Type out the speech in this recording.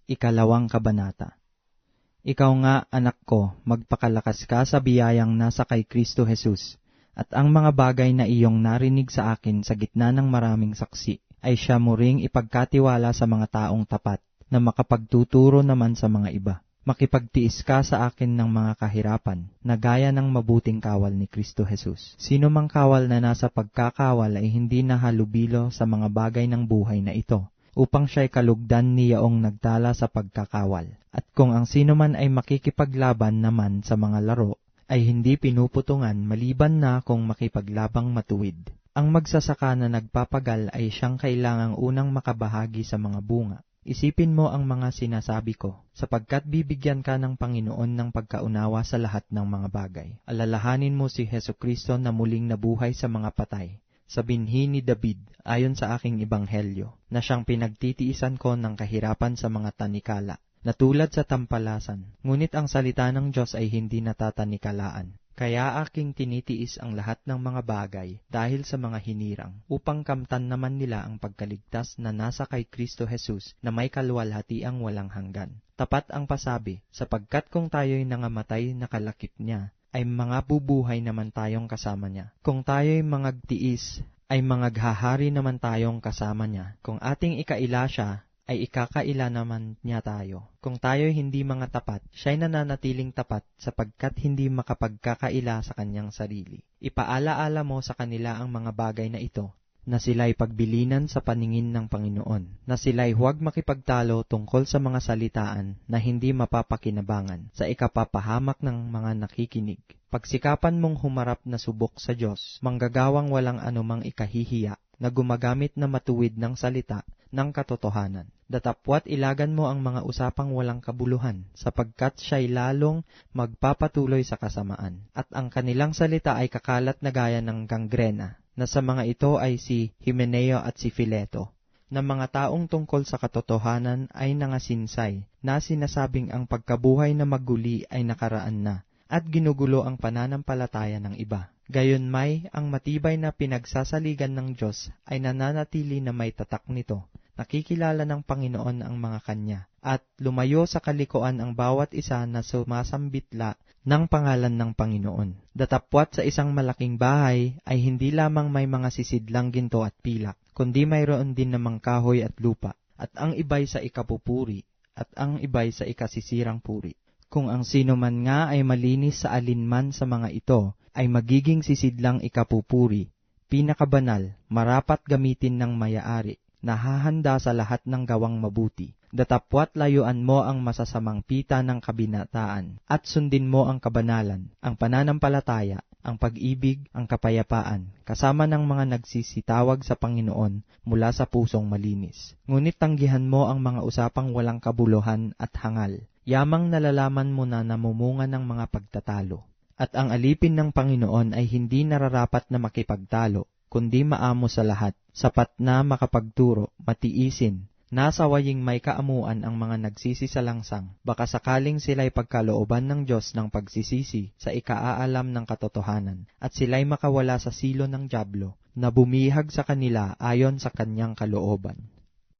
2 Kabanata. Ikaw nga, anak ko, magpakalakas ka sa biyayang nasa kay Kristo Jesus, at ang mga bagay na iyong narinig sa akin sa gitna ng maraming saksi, ay siya mo ring ipagkatiwala sa mga taong tapat, na makapagtuturo naman sa mga iba. Makipagtiis ka sa akin ng mga kahirapan, na gaya ng mabuting kawal ni Kristo Jesus. Sino mang kawal na nasa pagkakawal ay hindi nahalubilo sa mga bagay ng buhay na ito, upang siya'y kalugdan niyaong nagtala sa pagkakawal. At kung ang sino man ay makikipaglaban naman sa mga laro, ay hindi pinuputungan maliban na kung makipaglabang matuwid. Ang magsasaka na nagpapagal ay siyang kailangang unang makabahagi sa mga bunga. Isipin mo ang mga sinasabi ko, sapagkat bibigyan ka ng Panginoon ng pagkaunawa sa lahat ng mga bagay. Alalahanin mo si Hesukristo na muling nabuhay sa mga patay, sa binhi ni David, ayon sa aking ebanghelyo, na siyang pinagtitiisan ko ng kahirapan sa mga tanikala, na tulad sa tampalasan. Ngunit ang salita ng Diyos ay hindi natatanikalaan. Kaya aking tinitiis ang lahat ng mga bagay dahil sa mga hinirang, upang kamtan naman nila ang pagkaligtas na nasa kay Kristo Jesus na may kaluwalhatiang walang hanggan. Tapat ang pasabi, sapagkat kung tayo'y nangamatay na kalakip niya, ay mga bubuhay naman tayong kasama niya. Kung tayo'y mangagtiis, ay mangaghahari naman tayong kasama niya. Kung ating ikaila siya, ay ikakaila naman niya tayo. Kung tayo'y hindi mga tapat, siya'y nananatiling tapat sapagkat hindi makapagkakaila sa kanyang sarili. Ipaalaala mo sa kanila ang mga bagay na ito, na sila'y pagbilinan sa paningin ng Panginoon, na sila'y huwag makipagtalo tungkol sa mga salitaan na hindi mapapakinabangan, sa ikapapahamak ng mga nakikinig. Pagsikapan mong humarap na subok sa Diyos, manggagawang walang anumang ikahihiya, na gumagamit na matuwid ng salita ng katotohanan. Datapwat ilagan mo ang mga usapang walang kabuluhan, sapagkat siya'y lalong magpapatuloy sa kasamaan. At ang kanilang salita ay kakalat na gaya ng gangrena, na sa mga ito ay si Himeneo at si Fileto, na mga taong tungkol sa katotohanan ay nangasinsay, na sinasabing ang pagkabuhay na maguli ay nakaraan na, at ginugulo ang pananampalataya ng iba. Gayunmay, ang matibay na pinagsasaligan ng Diyos ay nananatili na may tatak nito. Nakikilala ng Panginoon ang mga kanya, at lumayo sa kalikuan ang bawat isa na sumasambitla ng pangalan ng Panginoon. Datapwat sa isang malaking bahay ay hindi lamang may mga sisidlang ginto at pilak, kundi mayroon din namang kahoy at lupa, at ang iba'y sa ikapupuri, at ang iba'y sa ikasisirang puri. Kung ang sino man nga ay malinis sa alinman sa mga ito, ay magiging sisidlang ikapupuri, pinakabanal, marapat gamitin ng mayaari, nahahanda sa lahat ng gawang mabuti. Datapwat layuan mo ang masasamang pita ng kabinataan, at sundin mo ang kabanalan, ang pananampalataya, ang pag-ibig, ang kapayapaan, kasama ng mga nagsisitawag sa Panginoon mula sa pusong malinis. Ngunit tanggihan mo ang mga usapang walang kabuluhan at hangal. Yamang nalalaman mo na namumunga ng mga pagtatalo. At ang alipin ng Panginoon ay hindi nararapat na makipagtalo, kundi maamo sa lahat, sapat na makapagturo, matiisin, nasawaying may kaamuan ang mga nagsisisalangsang, baka sakaling sila'y pagkalooban ng Diyos ng pagsisisi sa ikaaalam ng katotohanan, at sila'y makawala sa silo ng dyablo, na bumihag sa kanila ayon sa kanyang kalooban.